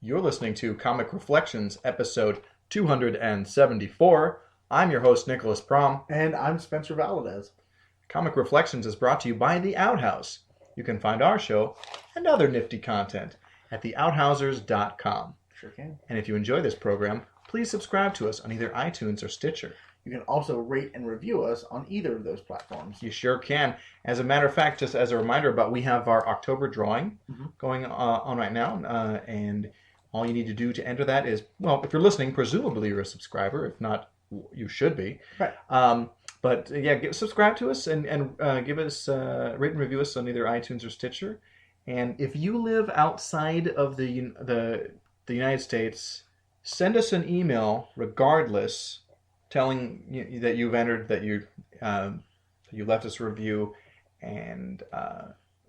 You're listening to Comic Reflections, episode 274. I'm your host, Nicholas Prom. And I'm Spencer Valadez. Comic Reflections is brought to you by The Outhouse. You can find our show and other nifty content at theouthousers.com. Sure can. And if you enjoy this program, please subscribe to us on either iTunes or Stitcher. You can also rate and review us on either of those platforms. You sure can. As a matter of fact, just as a reminder, we have our October drawing going on right now, and all you need to do to enter that is, well, if you're listening, presumably you're a subscriber. If not, you should be. Right. But yeah, subscribe to us and give us rate and review us on either iTunes or Stitcher. And if you live outside of the United States, send us an email regardless, telling you that you've entered, that you left us a review, and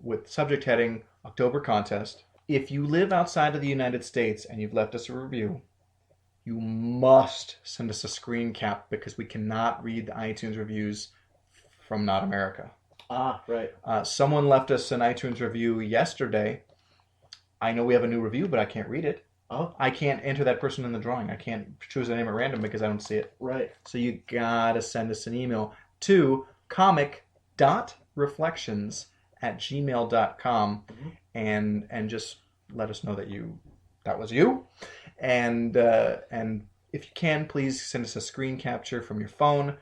with subject heading October contest. If you live outside of the United States and you've left us a review, you must send us a screen cap because we cannot read the iTunes reviews from not America. Ah, right. Someone left us an iTunes review yesterday. I know we have a new review, but I can't read it. Oh. I can't enter that person in the drawing. I can't choose a name at random because I don't see it. Right. So you gotta send us an email to comic.reflections@gmail.com and just let us know that was you. And if you can, please send us a screen capture from your phone.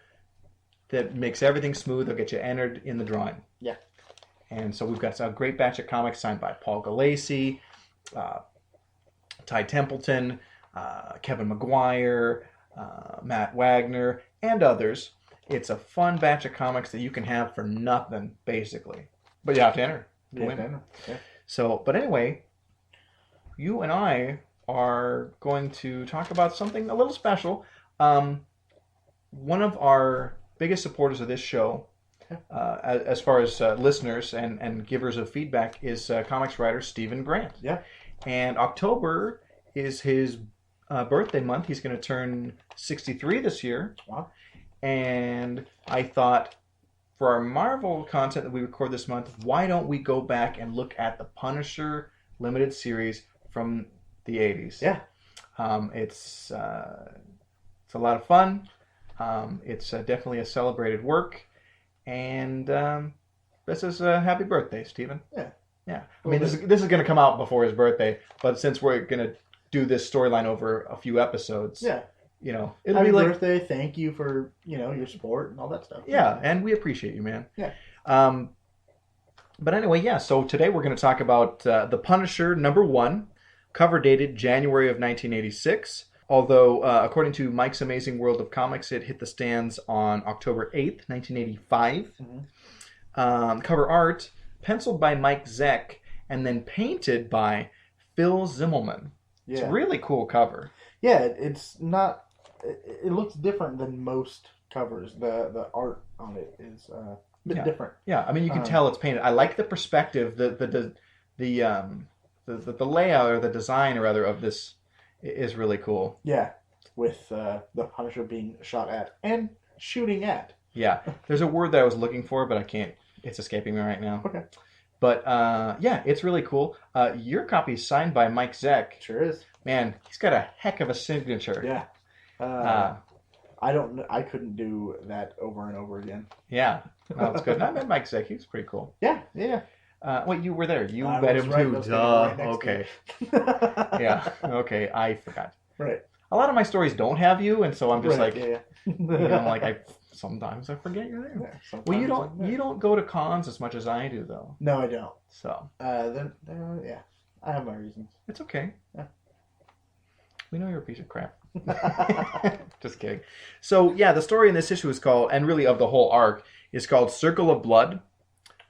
That makes everything smooth. They'll get you entered in the drawing. Yeah. And so we've got a great batch of comics signed by Paul Galassi, Ty Templeton, Kevin McGuire, Matt Wagner, and others. It's a fun batch of comics that you can have for nothing, basically. But you have to enter. Yeah. So, but anyway, you and I are going to talk about something a little special. One of our biggest supporters of this show, as far as listeners and givers of feedback, is comics writer Stephen Grant. Yeah. And October is his birthday month. He's going to turn 63 this year. Wow. And I thought, for our Marvel content that we record this month, why don't we go back and look at the Punisher limited series from the 80s? Yeah. It's a lot of fun. It's definitely a celebrated work. And this is a happy birthday, Stephen. Yeah. Yeah. I mean, this is going to come out before his birthday, but since we're going to do this storyline over a few episodes, yeah, it'll happy be like birthday. Thank you for your support and all that stuff. Yeah, and we appreciate you, man. Yeah. But anyway, yeah. So today we're going to talk about The Punisher #1, cover dated January of 1986. Although, according to Mike's Amazing World of Comics, it hit the stands on October 8th, 1985. Cover art, penciled by Mike Zeck, and then painted by Phil Zimmelman. Yeah. It's a really cool cover. Yeah, it's not... It looks different than most covers. The art on it is a bit different. Yeah, I mean, you can tell it's painted. I like the perspective, the layout, or the design, or rather, of this is really cool. Yeah, with the Punisher being shot at and shooting at. Yeah, there's a word that I was looking for, but I can't. It's escaping me right now. Okay. But yeah, it's really cool. Your copy is signed by Mike Zeck. Sure is. Man, he's got a heck of a signature. Yeah. I couldn't do that over and over again. Yeah, that's good. And I met Mike Zeck. He was pretty cool. Yeah, yeah. Wait, you were there. You I met was him right, too. I was Duh. right next to Okay. him. Yeah. Okay. I forgot. Right. A lot of my stories don't have you, and so I'm just Right, like, yeah. I'm like, sometimes I forget you're there. Yeah, Well, sometimes you don't go to cons as much as I do, though. No, I don't. So Yeah, I have my reasons. it's okay. Yeah. We know you're a piece of crap. Just kidding. So yeah, the story in this issue is called, and really of the whole arc, is called Circle of Blood.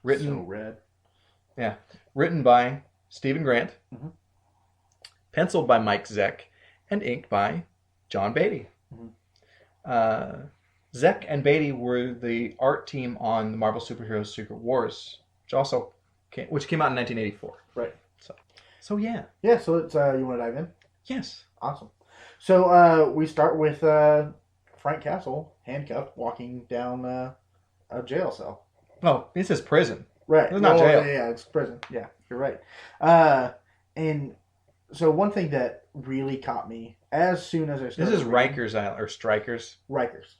So red. Yeah, written by Stephen Grant, penciled by Mike Zeck, and inked by John Beatty. Zeck and Beatty were the art team on the Marvel Superheroes Secret Wars, which came out in 1984. Right. So yeah. Yeah, so it's you want to dive in? Yes. Awesome. So we start with Frank Castle, handcuffed, walking down a jail cell. Oh, this is prison. Right. It's not jail. Yeah, it's prison. Yeah, you're right. And So one thing that really caught me as soon as I This started is reading Riker's Island or Strikers. Rikers.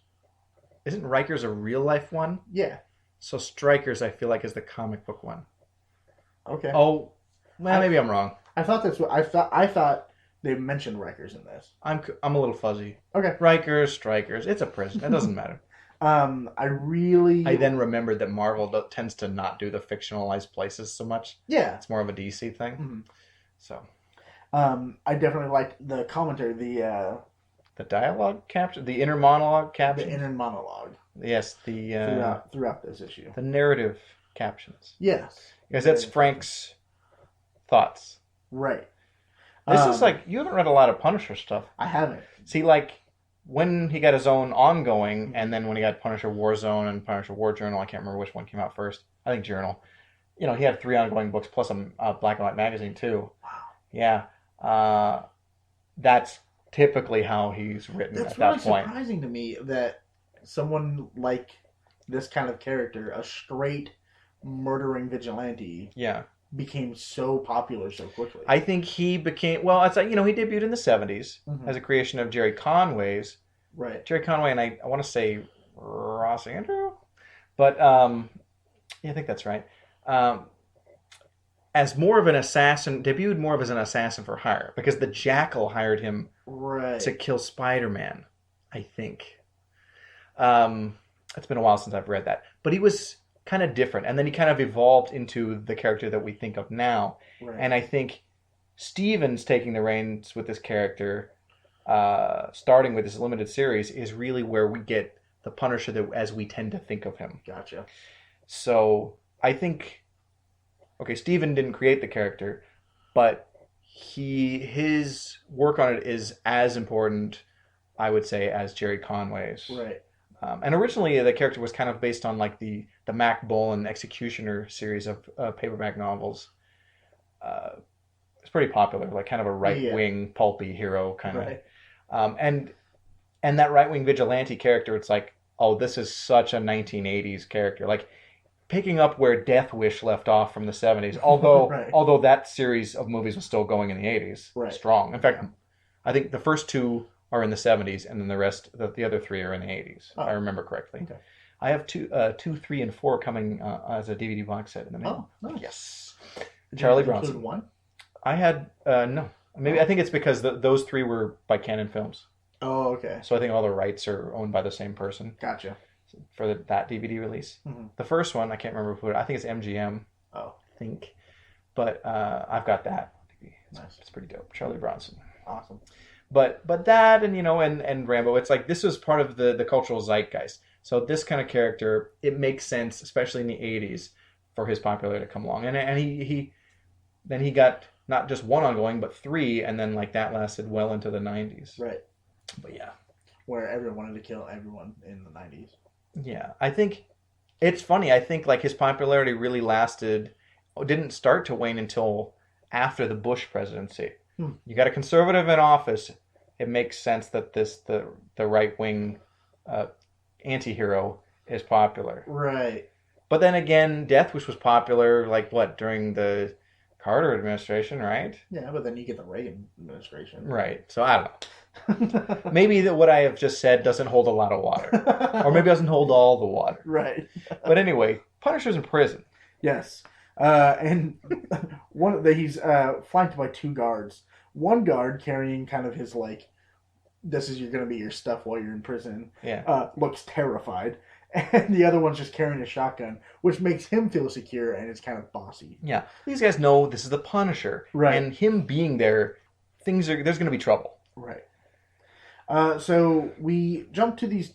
Isn't Riker's a real life one? Yeah. So Strikers, I feel like, is the comic book one. Okay. Oh, well, I maybe I'm wrong. I thought that's what I thought. I thought they mentioned Rikers in this. I'm a little fuzzy. Okay. Rikers, Strikers. It's a prison. It doesn't matter. I really. I then remembered that Marvel tends to not do the fictionalized places so much. Yeah. It's more of a DC thing. Mhm. So. I definitely liked the commentary, The dialogue caption, the inner monologue caption. the inner monologue Yes, the throughout this issue. the narrative captions. Yes. Because that's Frank's thoughts. Right. This is like, you haven't read a lot of Punisher stuff. I haven't. See, like, when he got his own ongoing, and then when he got Punisher Warzone and Punisher War Journal, I can't remember which one came out first. I think Journal. You know, he had 3 ongoing books plus a black and white magazine, too. Wow. Yeah. That's typically how he's written That's at that really point. surprising to me that someone like this kind of character, a straight murdering vigilante, Yeah. became so popular so quickly. I think he became, well, it's like, you know, he debuted in the 70s Mhm. as a creation of Jerry Conway's. Right. Jerry Conway and I want to say Ross Andrew? But, yeah, I think that's right. As more of an assassin, debuted more of as an assassin for hire, because the Jackal hired him Right. to kill Spider-Man, I think. It's been a while since I've read that. But he was kind of different, and then he kind of evolved into the character that we think of now. Right. And I think Steven's taking the reins with this character, starting with this limited series, is really where we get the Punisher that, as we tend to think of him. Gotcha. So I think, okay, Steven didn't create the character, but his work on it is as important, I would say, as Jerry Conway's. Right. And originally, the character was kind of based on like the Mac Bullen Executioner series of paperback novels. It's pretty popular, like kind of a right-wing pulpy hero kind of. Right. And that right-wing vigilante character, it's like, oh, this is such a 1980s character. Like picking up where Death Wish left off from the 70s, although Right. although that series of movies was still going in the 80s, Right. strong. In fact, I think the first 2 are in the 70s, and then the rest, the other 3 are in the 80s, if I remember correctly. Okay. I have 2, 3, and 4 coming as a DVD box set in the mail. Oh, nice. Yes. Did Charlie you include Bronson. one? I had, no. Maybe I think it's because those 3 were by Canon Films. Oh, okay. So I think all the rights are owned by the same person Gotcha. for that DVD release. Mhm. The first one, I can't remember who, I think it's MGM, Oh, I think. But I've got that. nice. It's pretty dope. Charlie Bronson. Awesome. But that, and you know, and Rambo, it's like this was part of the cultural zeitgeist. So this kind of character, it makes sense, especially in the 80s, for his popularity to come along. And he got not just 1 ongoing, but 3, and then like that lasted well into the 90s. Right. But yeah. Where everyone wanted to kill everyone in the 90s. Yeah. I think it's funny. I think like his popularity really didn't start to wane until after the Bush presidency. You got a conservative in office. It makes sense that the right wing anti-hero is popular. Right. But then again, Death Wish was popular like what, during the Carter administration, right? Yeah, but then you get the Reagan administration. Right. So I don't know. Maybe what I have just said doesn't hold a lot of water, or maybe doesn't hold all the water. Right. But anyway, Punisher's in prison. Yes. And he's flanked by 2 guards. One guard carrying kind of his like, this is going to be your stuff while you're in prison. Yeah. Looks terrified, and the other one's just carrying a shotgun, which makes him feel secure and it's kind of bossy. Yeah. These guys know this is the Punisher, Right. And him being there, there's going to be trouble. Right. So we jump to these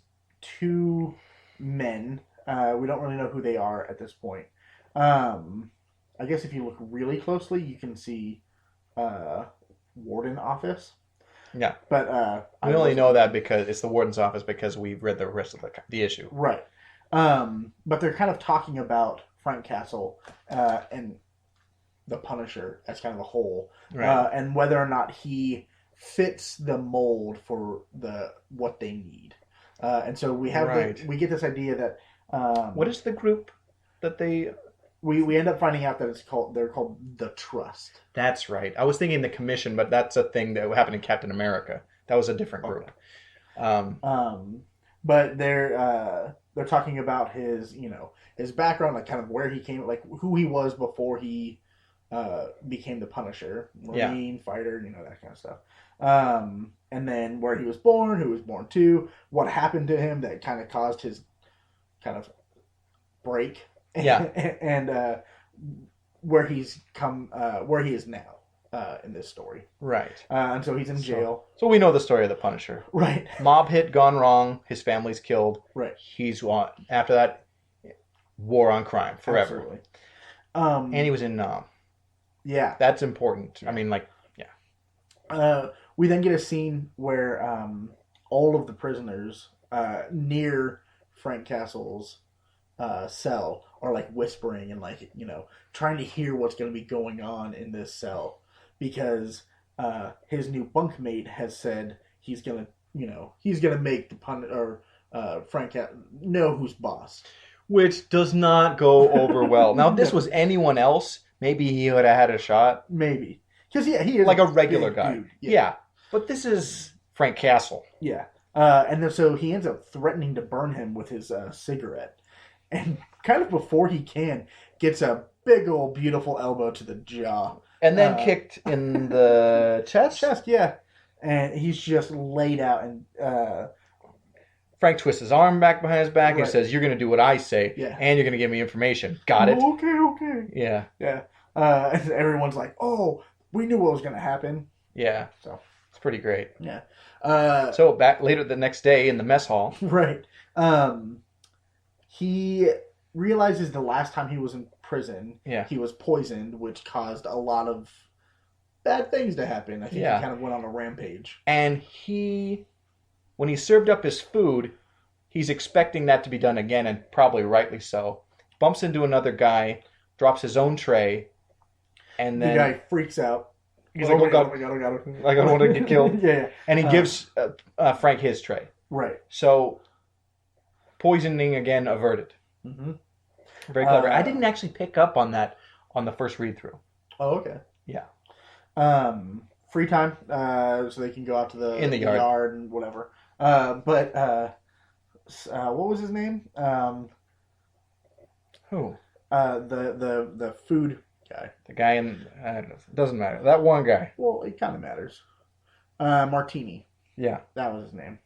2 men. We don't really know who they are at this point. I guess if you look really closely, you can see warden office. Yeah. But We only know that because it's the warden's office because we've read the rest of the issue. Right. But they're kind of talking about Frank Castle and the Punisher as kind of a whole, Right. and whether or not he fits the mold for what they need. And so we have Right. we get this idea that What is the group that they we end up finding out that they're called the Trust. That's right. I was thinking the Commission, but that's a thing that happened in Captain America. That was a different group. Okay. Um, But they're talking about his background, like kind of where he came, like who he was before he became the Punisher, Marine fighter, that kind of stuff. And then where he was born, who was born to, what happened to him that kind of caused his kind of break. Yeah. And where he's where he is now in this story. right. And so he's in jail. So we know the story of the Punisher. Right. Mob hit gone wrong. His family's killed. Right. He's after that, war on crime forever. Absolutely. And he was in Nam. Yeah. That's important. I mean, like, yeah. We then get a scene where all of the prisoners near Frank Castle's cell are like whispering and like trying to hear what's going to be going on in this cell because his new bunkmate has said he's gonna make the Frank know who's boss. Which does not go over well. Now, if this was anyone else, maybe he would have had a shot. Maybe. Because, yeah, he is like a regular guy. Dude. Yeah. But this is Frank Castle. Yeah. And then so he ends up threatening to burn him with his cigarette. And kind of before he can, gets a big old beautiful elbow to the jaw. And then kicked in the chest? Chest, yeah. And he's just laid out and... Frank twists his arm back behind his back and Right. says, "You're going to do what I say, Yeah. and you're going to give me information." Got it? Okay. Yeah. Yeah. And everyone's like, "Oh, we knew what was going to happen." Yeah. So it's pretty great. Yeah. So back later the next day in the mess hall. Right. He realizes the last time he was in prison, he was poisoned, which caused a lot of bad things to happen. I think he kind of went on a rampage. And when he served up his food, he's expecting that to be done again, and probably rightly so. Bumps into another guy, drops his own tray, and then... The guy freaks out. He's like, oh God. Like, I don't want to get killed. Yeah. And he gives Frank his tray. Right. So, poisoning again averted. Mm-hmm. Very clever. I didn't actually pick up on that on the first read-through. Oh, okay. Yeah. Free time, so they can go out to the yard and whatever. But what was his name? Who? The food guy. The guy in... I don't know. It doesn't matter. That one guy. Well, it kind of matters. Martini. Yeah. That was his name.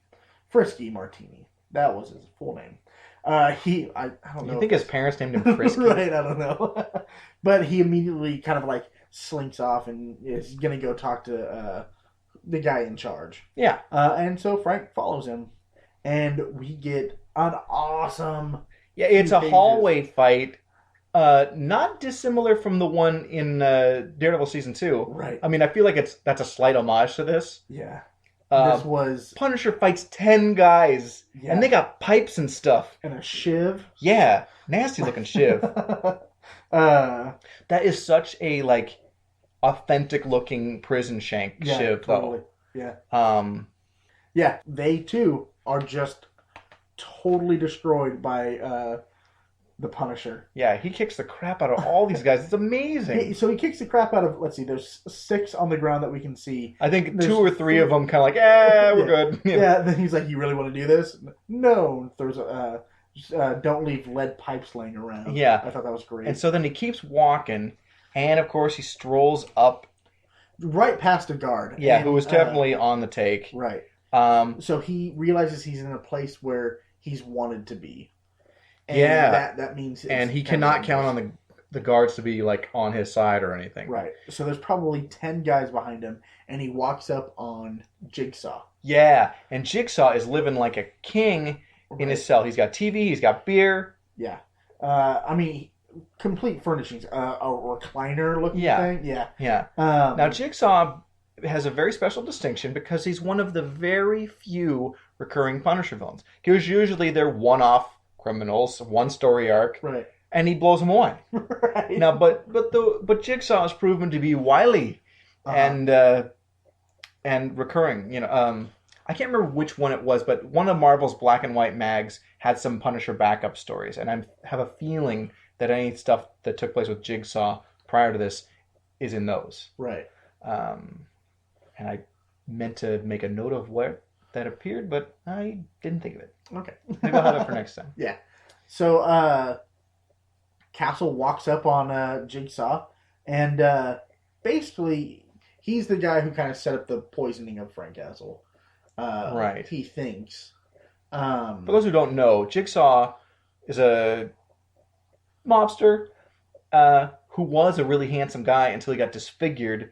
Frisky Martini. That was his full name. I don't know. You think his parents named him Frisky? Right, I don't know. But he immediately kind of like slinks off and is going to go talk to the guy in charge. Yeah. And so Frank follows him. And we get an awesome... Yeah, it's a hallway fight. Not dissimilar from the one in Daredevil Season 2. Right. I mean, I feel like that's a slight homage to this. Yeah. This was... Punisher fights 10 guys. Yeah. And they got pipes and stuff. And a shiv. Yeah. Nasty looking shiv. That is such a, like, authentic looking prison shank shiv, totally. though. Yeah. Yeah, they too are just totally destroyed by the Punisher. Yeah, he kicks the crap out of all these guys. It's amazing. So he kicks the crap out of, let's see, there's 6 on the ground that we can see. I think there's 2 or 3 of them kind of like, we're good. Yeah, then he's like, you really want to do this? No. There's don't leave lead pipes laying around. Yeah. I thought that was great. And so then he keeps walking, and of course he strolls up. Right past a guard. Yeah, who was definitely on the take. Right. So he realizes he's in a place where he's wanted to be. And that means... And he cannot count on the guards to be, like, on his side or anything. Right. So there's probably 10 guys behind him, and he walks up on Jigsaw. Yeah, and Jigsaw is living like a king in his cell. He's got TV, he's got beer. Yeah. I mean, complete furnishings. A recliner-looking thing. Yeah. Yeah. Now, Jigsaw has a very special distinction because he's one of the very few recurring Punisher villains. Because usually they're one-off criminals, one story arc, right? And he blows them away. Right. Now, but Jigsaw is proven to be wily and recurring. I can't remember which one it was, but one of Marvel's black and white mags had some Punisher backup stories, and I have a feeling that any stuff that took place with Jigsaw prior to this is in those. Right. And I meant to make a note of where that appeared, but I didn't think of it. Okay. Maybe I'll have it for next time. Yeah. So Castle walks up on Jigsaw, and basically he's the guy who kind of set up the poisoning of Frank Castle. Right. He thinks. For those who don't know, Jigsaw is a mobster who was a really handsome guy until he got disfigured,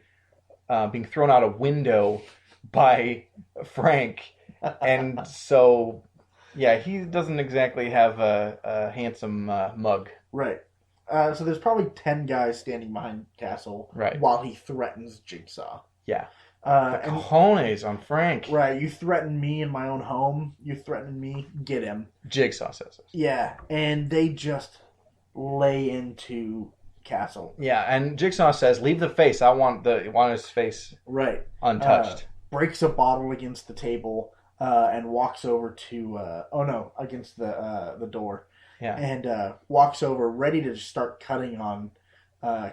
being thrown out a window by Frank. And so, yeah, he doesn't exactly have a handsome mug. Right. So there's probably 10 guys standing behind Castle while he threatens Jigsaw. Yeah. Cojones on Frank. Right. You threaten me in my own home. You threaten me. Get him. Jigsaw says it. Yeah. And they just lay into Castle. Yeah. And Jigsaw says, leave the face. I want his face untouched. Breaks a bottle against the table and walks over to, against the door. Yeah. And walks over, ready to start cutting on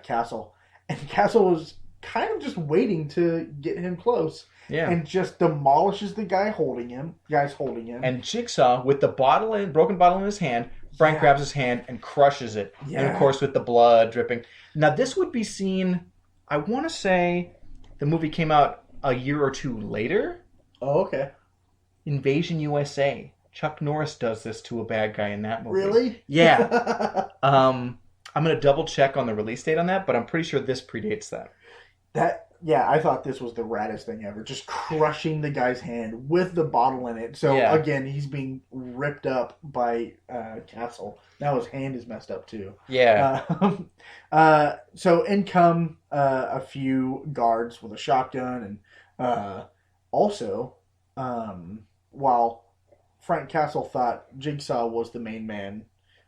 Castle. And Castle was kind of just waiting to get him close. Yeah. And just demolishes the guys holding him. And Jigsaw, with the broken bottle in his hand, Frank grabs his hand and crushes it. Yeah. And of course with the blood dripping. Now this would be seen, I want to say the movie came out a year or two later. Oh, okay. Invasion USA. Chuck Norris does this to a bad guy in that movie. Really? Yeah. I'm going to double check on the release date on that, but I'm pretty sure this predates that. I thought this was the raddest thing ever. Just crushing the guy's hand with the bottle in it. So, again, he's being ripped up by Castle. Now his hand is messed up, too. Yeah. So in come a few guards with a shotgun. And also, while Frank Castle thought Jigsaw was the main man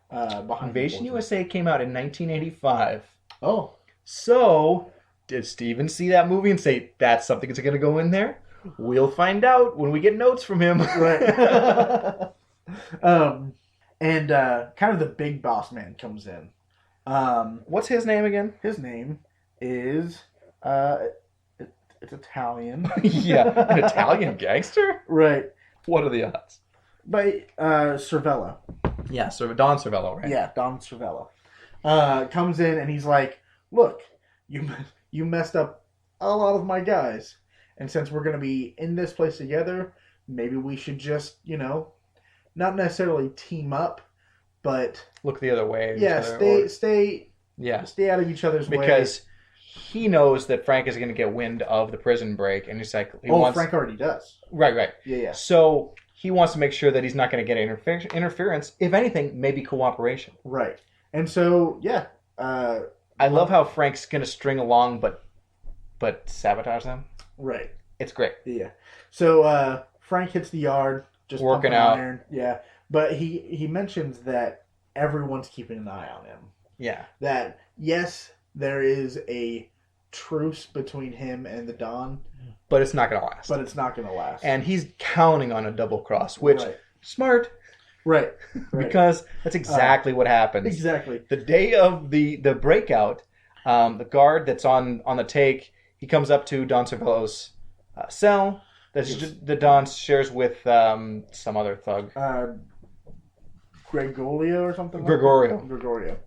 behind Invasion USA came out in 1985. Oh. So, did Steven see that movie and say, that's something that's going to go in there? We'll find out when we get notes from him. Right. And kind of the big boss man comes in. What's his name again? His name is... it's Italian. Yeah, an Italian gangster? Right. What are the odds? By Cervello. Yeah, Don Cervello, right? Yeah, Don Cervello. Comes in and he's like, look, you messed up a lot of my guys. And since we're going to be in this place together, maybe we should just, not necessarily team up, but... look the other way. Yeah, stay out of each other's way. Because he knows that Frank is going to get wind of the prison break, and he's like... Frank already does. Right. Yeah. So he wants to make sure that he's not going to get interference. If anything, maybe cooperation. Right. And so, yeah. I love how Frank's going to string along, but sabotage them. Right. It's great. Yeah. So Frank hits the yard, just working out. Iron. Yeah. But he mentions that everyone's keeping an eye on him. Yeah. That, yes, there is a truce between him and the Don. But it's not going to last. And he's counting on a double cross, which, smart. Right. Because that's exactly what happens. Exactly. The day of the breakout, the guard that's on the take, he comes up to Don Cervello's cell that Don shares with some other thug. Gregorio or something? Gregorio.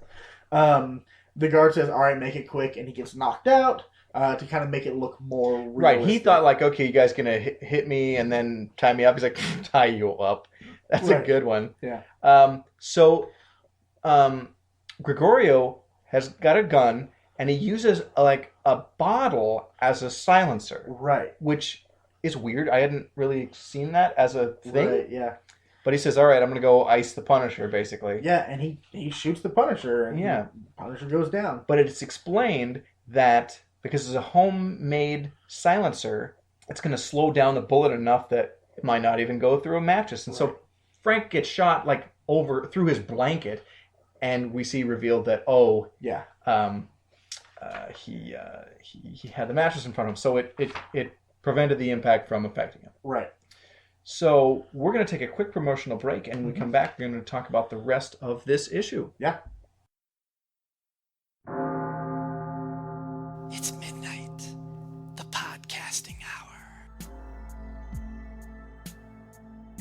The guard says, all right, make it quick, and he gets knocked out to kind of make it look more realistic. Right, he thought like, okay, you guys going to hit me and then tie me up. He's like, tie you up. That's a good one. Yeah. So Gregorio has got a gun, and he uses like a bottle as a silencer. Right. Which is weird. I hadn't really seen that as a thing. Right, yeah. But he says, all right, I'm going to go ice the Punisher, basically. Yeah, and he shoots the Punisher, and the Punisher goes down. But it's explained that because it's a homemade silencer, it's going to slow down the bullet enough that it might not even go through a mattress. And so Frank gets shot like over through his blanket, and we see revealed that he had the mattress in front of him, so it prevented the impact from affecting him. Right. So we're going to take a quick promotional break, and when we come back, we're going to talk about the rest of this issue. Yeah.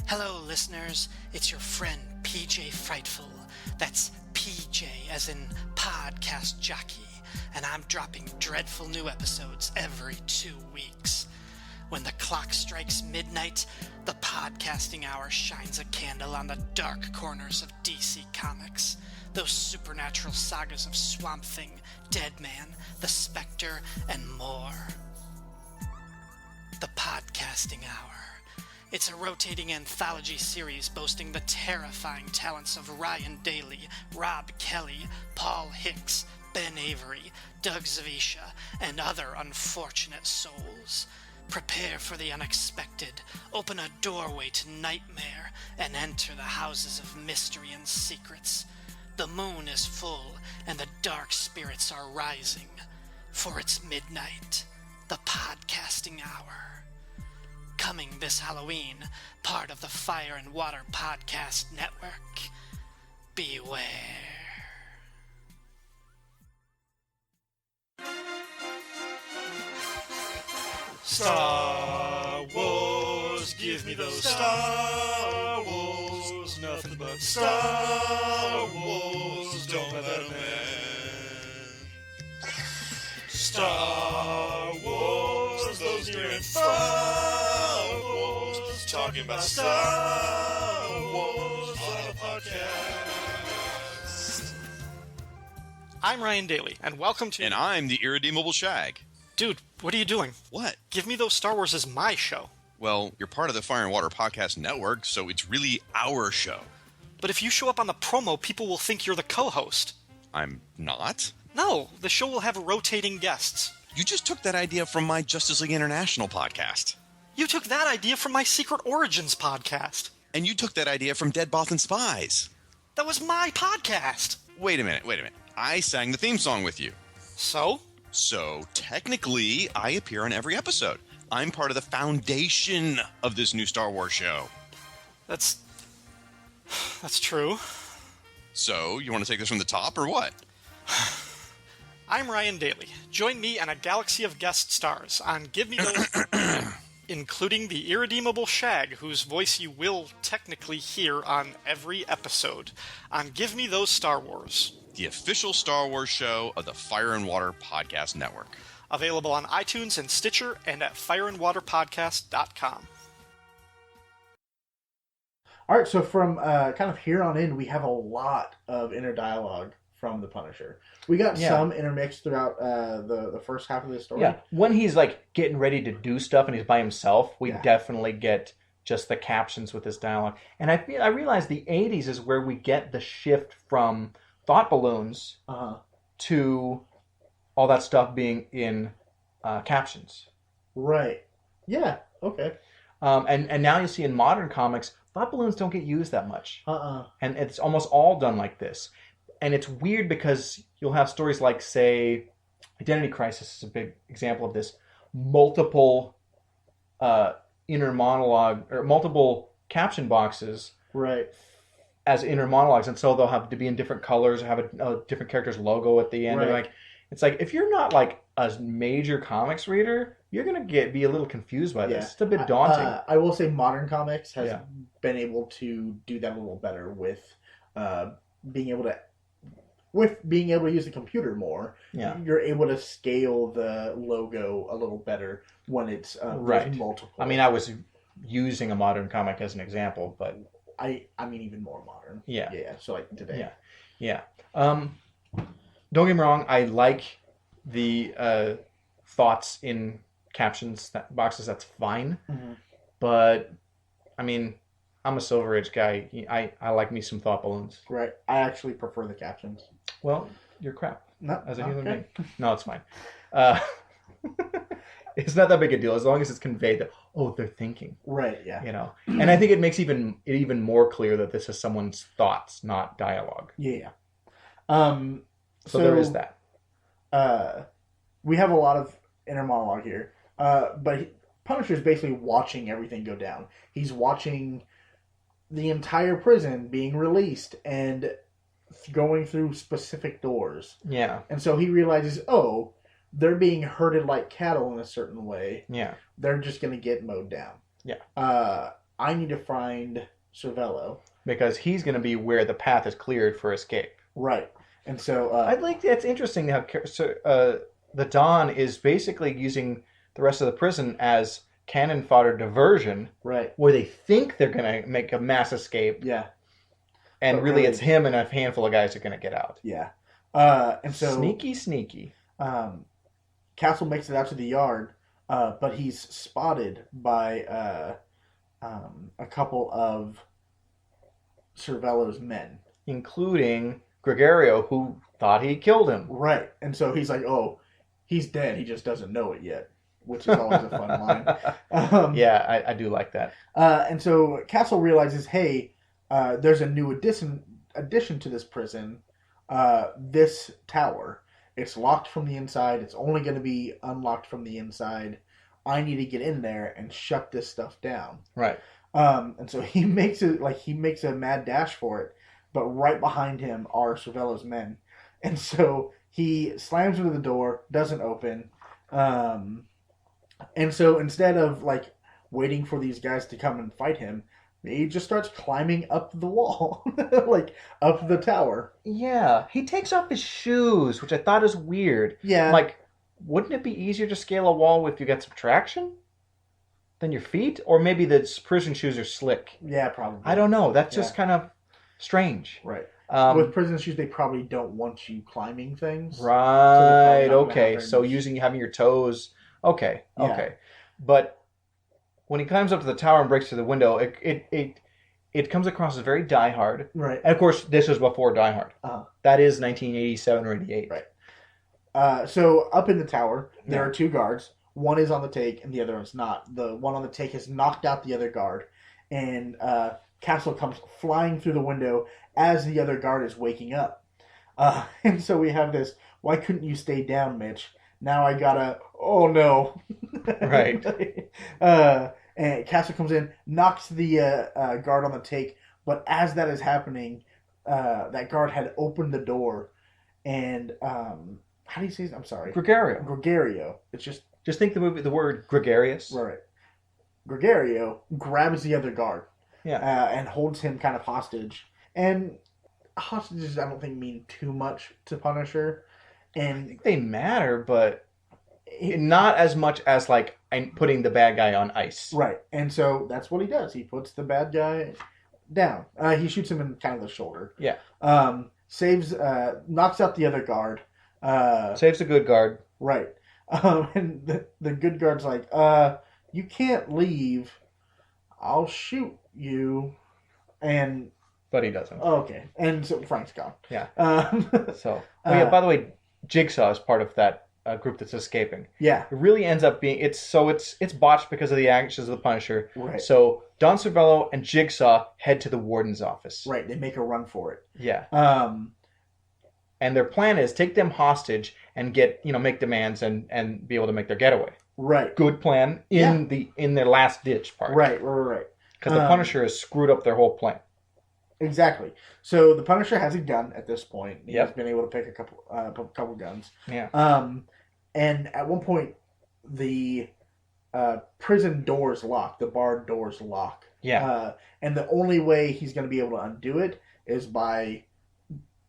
Hello, listeners. It's your friend, PJ Frightful. That's PJ as in podcast jockey. And I'm dropping dreadful new episodes every 2 weeks. When the clock strikes midnight, the podcasting hour shines a candle on the dark corners of DC Comics. Those supernatural sagas of Swamp Thing, Deadman, The Spectre, and more. The Podcasting Hour. It's a rotating anthology series boasting the terrifying talents of Ryan Daly, Rob Kelly, Paul Hicks, Ben Avery, Doug Zawisza, and other unfortunate souls. Prepare for the unexpected, open a doorway to nightmare, and enter the houses of mystery and secrets. The moon is full, and the dark spirits are rising. For it's midnight, the podcasting hour. Coming this Halloween, part of the Fire and Water Podcast Network. Beware. Star Wars, give me those Star Wars, nothing but Star Wars, don't let them end. Star Wars, those near and far wars, talking about Star Wars on a podcast. I'm Ryan Daly, and welcome to... And I'm the irredeemable Shag. Dude, what are you doing? What? Give Me Those Star Wars is my show. Well, you're part of the Fire and Water Podcast Network, so it's really our show. But if you show up on the promo, people will think you're the co-host. I'm not? No, the show will have rotating guests. You just took that idea from my Justice League International podcast. You took that idea from my Secret Origins podcast. And you took that idea from Dead Bothan Spies. That was my podcast. Wait a minute. I sang the theme song with you. So? So, technically, I appear on every episode. I'm part of the foundation of this new Star Wars show. That's true. So, you want to take this from the top, or what? I'm Ryan Daly. Join me and a galaxy of guest stars on Give Me Those... including the irredeemable Shag, whose voice you will technically hear on every episode, on Give Me Those Star Wars. The official Star Wars show of the Fire and Water Podcast Network. Available on iTunes and Stitcher and at fireandwaterpodcast.com. All right, so from kind of here on in, we have a lot of inner dialogue from the Punisher. We got some intermixed throughout the first half of the story. Yeah, when he's like getting ready to do stuff and he's by himself, we definitely get just the captions with his dialogue. And I realize the 80s is where we get the shift from thought balloons to all that stuff being in captions. Right. Yeah. Okay. And now you see in modern comics, thought balloons don't get used that much. And it's almost all done like this. And it's weird because you'll have stories like, say, Identity Crisis is a big example of this. Multiple inner monologue, or multiple caption boxes. Right. As inner monologues, and so they'll have to be in different colors or have a different character's logo at the end. Right. It's like if you're not like a major comics reader, you're gonna be a little confused by this. It's a bit daunting. I will say modern comics has been able to do that a little better with being able to use the computer more. Yeah. You're able to scale the logo a little better when it's multiple. I mean, I was using a modern comic as an example, but I mean even more modern. Yeah. Yeah. So like today. Yeah. Don't get me wrong. I like the thoughts in captions boxes. That's fine. Mm-hmm. But I mean, I'm a Silver Age guy. I like me some thought balloons. Right. I actually prefer the captions. Well, you're crap. No, as a human being. No, it's fine. It's not that big a deal as long as it's conveyed that they're thinking. Right. Yeah. You know, and I think it makes it even more clear that this is someone's thoughts, not dialogue. Yeah. So there is that. We have a lot of inner monologue here, but Punisher's basically watching everything go down. He's watching the entire prison being released and going through specific doors. Yeah. And so he realizes, they're being herded like cattle in a certain way. Yeah. They're just going to get mowed down. Yeah. I need to find Cervello. Because he's going to be where the path is cleared for escape. Right. And so... That's interesting how the Don is basically using the rest of the prison as cannon fodder diversion. Right. Where they think they're going to make a mass escape. Yeah. And But really it's him and a handful of guys that are going to get out. Yeah. And so... Sneaky. Castle makes it out to the yard, but he's spotted by a couple of Cervello's men. Including Gregorio, who thought he killed him. Right. And so he's like, oh, he's dead. He just doesn't know it yet, which is always a fun line. Yeah, I do like that. And so Castle realizes, hey, there's a new addition to this prison, this tower. It's locked from the inside. It's only going to be unlocked from the inside. I need to get in there and shut this stuff down. Right. And so he makes a mad dash for it, but right behind him are Cervello's men, and so he slams into the door, doesn't open, and so instead of like waiting for these guys to come and fight him, he just starts climbing up the wall, like up the tower. Yeah, he takes off his shoes, which I thought is weird. Yeah, like, wouldn't it be easier to scale a wall if you got some traction than your feet? Or maybe the prison shoes are slick. Yeah, probably. I don't know. That's just kind of strange. Right. Um, With prison shoes, they probably don't want you climbing things. Right. So okay. So having your toes. Okay. Yeah. Okay. But when he climbs up to the tower and breaks through the window, it comes across as very Die Hard. Right. And of course, this was before Die Hard. Uh-huh. That is 1987 or 88. Right. So up in the tower, there are two guards. One is on the take, and the other one's not. The one on the take has knocked out the other guard, and Castle comes flying through the window as the other guard is waking up. And so we have this, why couldn't you stay down, Mitch? Now I gotta, oh no. Right. And Castle comes in, knocks the guard on the take, but as that is happening, that guard had opened the door, and how do you say his? I'm sorry. Gregorio. It's just think the word gregarious. Right. Gregorio grabs the other guard. Yeah. And holds him kind of hostage. And hostages, I don't think, mean too much to Punisher. And I think they matter, but not as much as like putting the bad guy on ice. Right. And so that's what he does. He puts the bad guy down. He shoots him in kind of the shoulder. Yeah. Knocks out the other guard. Saves the good guard. Right. And the good guard's like, you can't leave. I'll shoot you. But he doesn't. Okay. And so Frank's gone. Yeah. By the way, Jigsaw is part of that group that's escaping. Yeah. It really ends up being it's botched because of the actions of the Punisher. Right. So Don Cervello and Jigsaw head to the warden's office. Right. They make a run for it. Yeah. And their plan is take them hostage and make demands and be able to make their getaway. Right. Good plan in their last ditch part. Right. Because the Punisher has screwed up their whole plan. Exactly. So the Punisher has a gun at this point. He's Yep. been able to pick a couple guns. Yeah. And at one point, the prison doors lock. The barred doors lock. Yeah. And the only way he's going to be able to undo it is by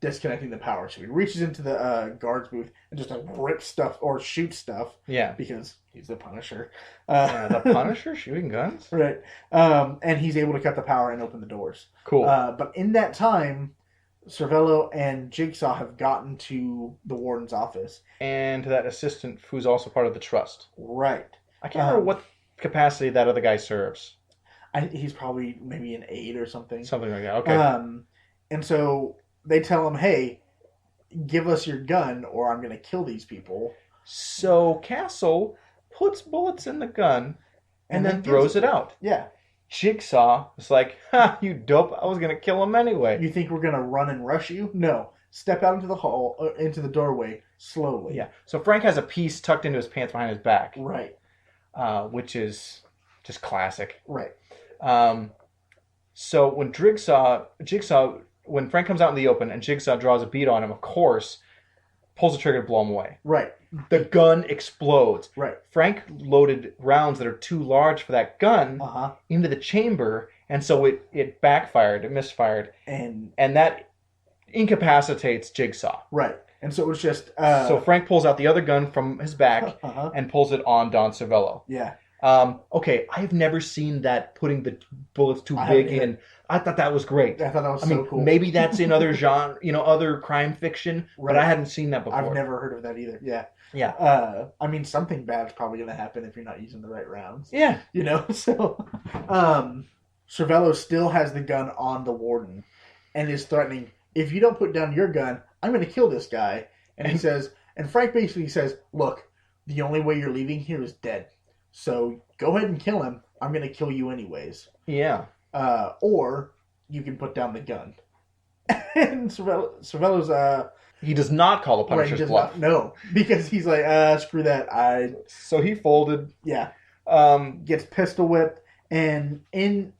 disconnecting the power. So he reaches into the guard's booth and just rips stuff or shoots stuff. Yeah. Because he's the Punisher. The Punisher shooting guns? Right. And he's able to cut the power and open the doors. Cool. But in that time, Cervello and Jigsaw have gotten to the warden's office. And to that assistant who's also part of the trust. Right. I can't remember what capacity that other guy serves. He's probably maybe an aide or something. Something like that. Okay. And so they tell him, hey, give us your gun or I'm going to kill these people. So Castle puts bullets in the gun and then throws it out. Yeah. Jigsaw is like, ha, you dope. I was going to kill him anyway. You think we're going to run and rush you? No. Step out into the hall, into the doorway, slowly. Yeah. So Frank has a piece tucked into his pants behind his back. Right. Which is just classic. Right. So when when Frank comes out in the open and Jigsaw draws a bead on him, of course, pulls the trigger to blow him away. Right. The gun explodes. Right. Frank loaded rounds that are too large for that gun into the chamber, and so it backfired, it misfired, and that incapacitates Jigsaw. Right. And so it was just... So Frank pulls out the other gun from his back and pulls it on Don Cervello. Yeah. Okay, I've never seen that putting the bullets too big in. I thought that was great. I thought that was so cool. Maybe that's in other genre, other crime fiction, but I hadn't seen that before. I've never heard of that either. Yeah. Yeah. Something bad's probably going to happen if you're not using the right rounds. Yeah. So, Cervello still has the gun on the warden and is threatening, if you don't put down your gun, I'm going to kill this guy. And he says, and Frank basically says, look, the only way you're leaving here is dead. So go ahead and kill him. I'm going to kill you anyways. Yeah. Or you can put down the gun. And Cervello's... he does not call the Punisher's bluff. No, because he's like, screw that. So he folded. Yeah. Gets pistol whipped, and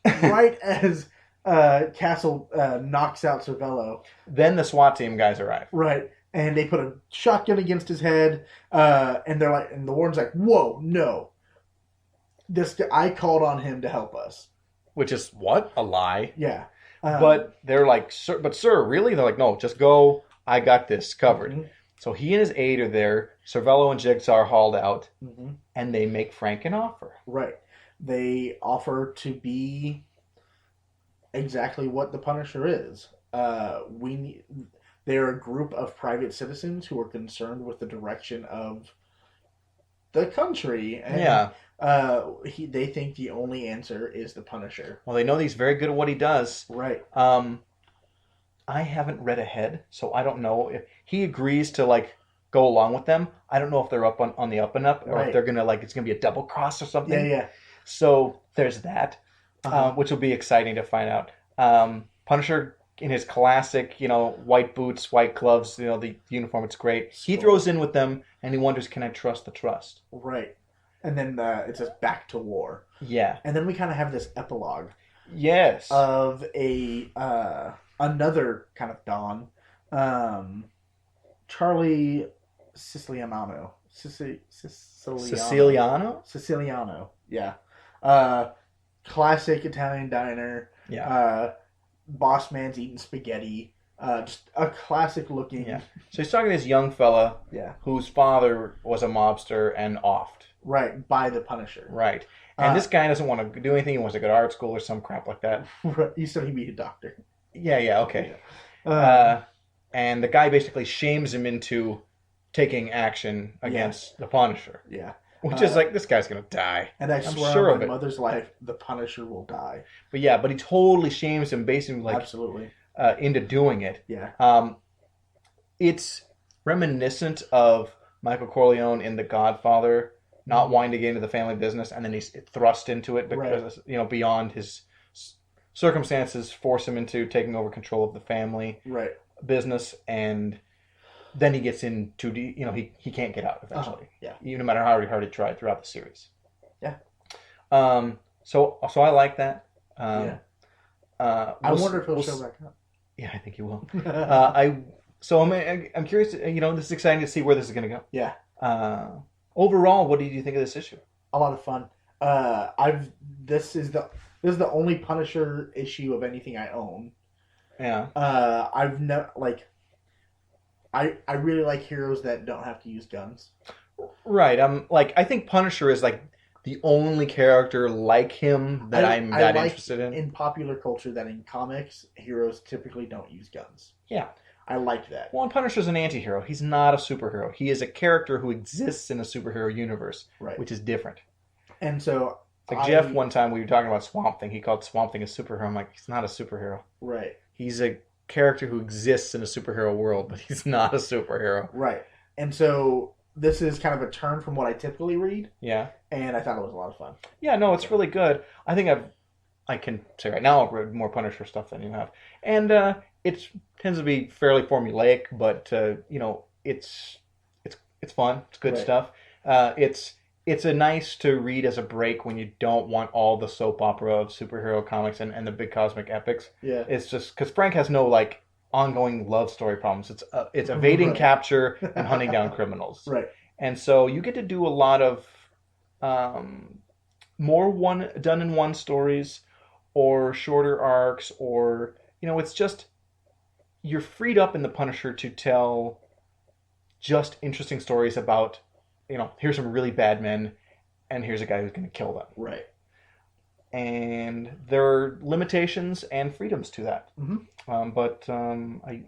right as Castle knocks out Cervello. Then the SWAT team guys arrive. Right. And they put a shotgun against his head, and they're like, and the warden's like, whoa, no. This guy, I called on him to help us. Which is what? A lie. Yeah. But they're like, sir, really? They're like, no, just go. I got this covered. Mm-hmm. So he and his aide are there. Cervello and Jigsaw are hauled out, and they make Frank an offer. Right. They offer to be exactly what the Punisher is. They're a group of private citizens who are concerned with the direction of the country. And, they think the only answer is the Punisher. Well, they know he's very good at what he does. Right. I haven't read ahead, so I don't know if he agrees to go along with them. I don't know if they're up on the up and up, or if they're gonna it's gonna be a double cross or something. Yeah. So there's that, which will be exciting to find out. Punisher in his classic, white boots, white gloves, the uniform. It's great. He throws in with them, and he wonders, can I trust the trust? Right. And then it says back to war. Yeah. And then we kind of have this epilogue. Yes. Of another kind of Don, Charlie Siciliano. Siciliano. Yeah. Classic Italian diner. Yeah. Boss man's eating spaghetti. Just a classic looking. Yeah. So he's talking to this young fella. Yeah. Whose father was a mobster and offed. Right, by the Punisher. Right. And this guy doesn't want to do anything. He wants to go to art school or some crap like that. He said he'd be a doctor. Yeah, okay. And the guy basically shames him into taking action against the Punisher. Yeah. Which is this guy's going to die. And I'm sure sure of my it. mother's life, the Punisher will die. But he totally shames him, basically absolutely into doing it. Yeah. It's reminiscent of Michael Corleone in The Godfather, not wanting to get into the family business, and then he's thrust into it because beyond his circumstances force him into taking over control of the family business, and then he gets into he can't get out eventually. Even no matter how hard he tried throughout the series. Yeah. So I like that. I wonder if he'll show back up. Yeah, I think he will. I'm curious. This is exciting to see where this is going to go. Yeah. Overall, what did you think of this issue? A lot of fun. This is the only Punisher issue of anything I own. Yeah. I've never I really like heroes that don't have to use guns. Right. I think Punisher is the only character like him that I'm interested in. In popular culture, that in comics, heroes typically don't use guns. Yeah. I like that. Well, and Punisher's an anti-hero. He's not a superhero. He is a character who exists in a superhero universe, which is different. And so... Jeff, one time we were talking about Swamp Thing. He called Swamp Thing a superhero. I'm like, he's not a superhero. Right. He's a character who exists in a superhero world, but he's not a superhero. Right. And so this is kind of a turn from what I typically read. Yeah. And I thought it was a lot of fun. Yeah, no, it's really good. I think I can say right now I've read more Punisher stuff than you have. And it tends to be fairly formulaic, but it's fun. It's good stuff. It's a nice to read as a break when you don't want all the soap opera of superhero comics and the big cosmic epics. Yeah. It's just because Frank has no ongoing love story problems. It's evading Right. capture and hunting down criminals. Right. And so you get to do a lot of more one done in one stories or shorter arcs, or it's just you're freed up in the Punisher to tell just interesting stories about here's some really bad men and here's a guy who's going to kill them. Right. And there are limitations and freedoms to that. Mm-hmm. But the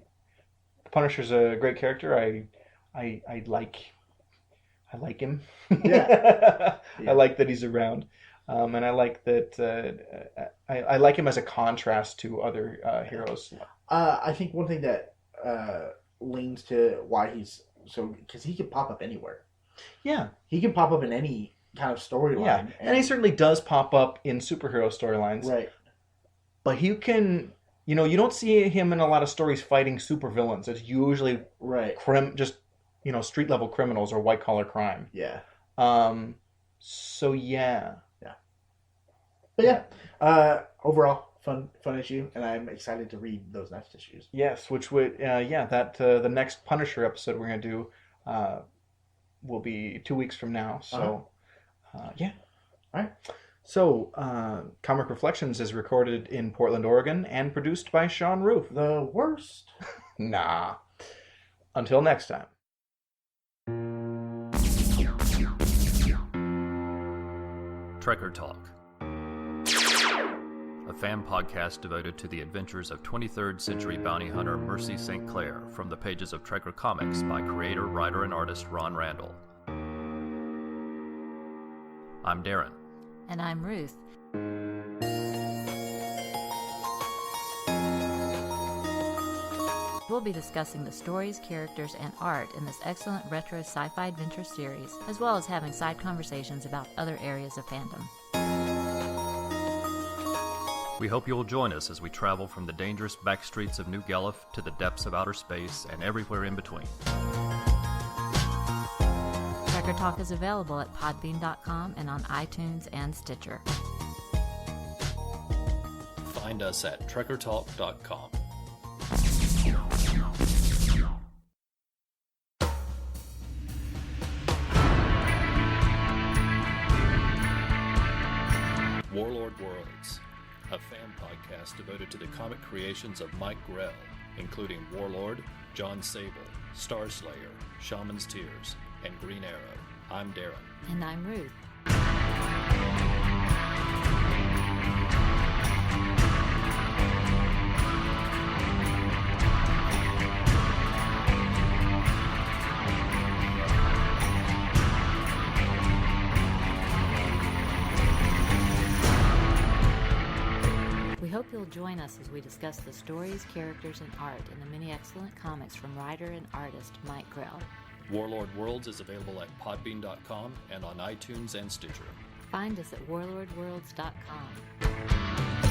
Punisher's a great character. I like him. Yeah. I like that he's around, and I like that. I like him as a contrast to other heroes. I think one thing that leans to why he's because he can pop up anywhere. Yeah, he can pop up in any kind of storyline. Yeah, and he certainly does pop up in superhero storylines. Right. But he can. You don't see him in a lot of stories fighting supervillains. It's usually right. Just street level criminals or white collar crime. Yeah. So yeah. Yeah. But yeah. Overall, fun issue, and I'm excited to read those next issues. Yes, which would that the next Punisher episode we're gonna do will be 2 weeks from now. So yeah. All right. So Comic Reflections is recorded in Portland, Oregon, and produced by Sean Roof. The worst. Nah. Until next time. Trekker Talk, a fan podcast devoted to the adventures of 23rd century bounty hunter Mercy St. Clair from the pages of Trekker Comics by creator, writer, and artist Ron Randall. I'm Darren. And I'm Ruth. We'll be discussing the stories, characters, and art in this excellent retro sci-fi adventure series, as well as having side conversations about other areas of fandom. We hope you will join us as we travel from the dangerous back streets of New Guelph to the depths of outer space and everywhere in between. Trekker Talk is available at podbean.com and on iTunes and Stitcher. Find us at trekkertalk.com. Warlord Worlds, a fan podcast devoted to the comic creations of Mike Grell, including Warlord, John Sable, Starslayer, Shaman's Tears, and Green Arrow. I'm Darren. And I'm Ruth. We hope you'll join us as we discuss the stories, characters, and art in the many excellent comics from writer and artist Mike Grell. Warlord Worlds is available at podbean.com and on iTunes and Stitcher. Find us at warlordworlds.com.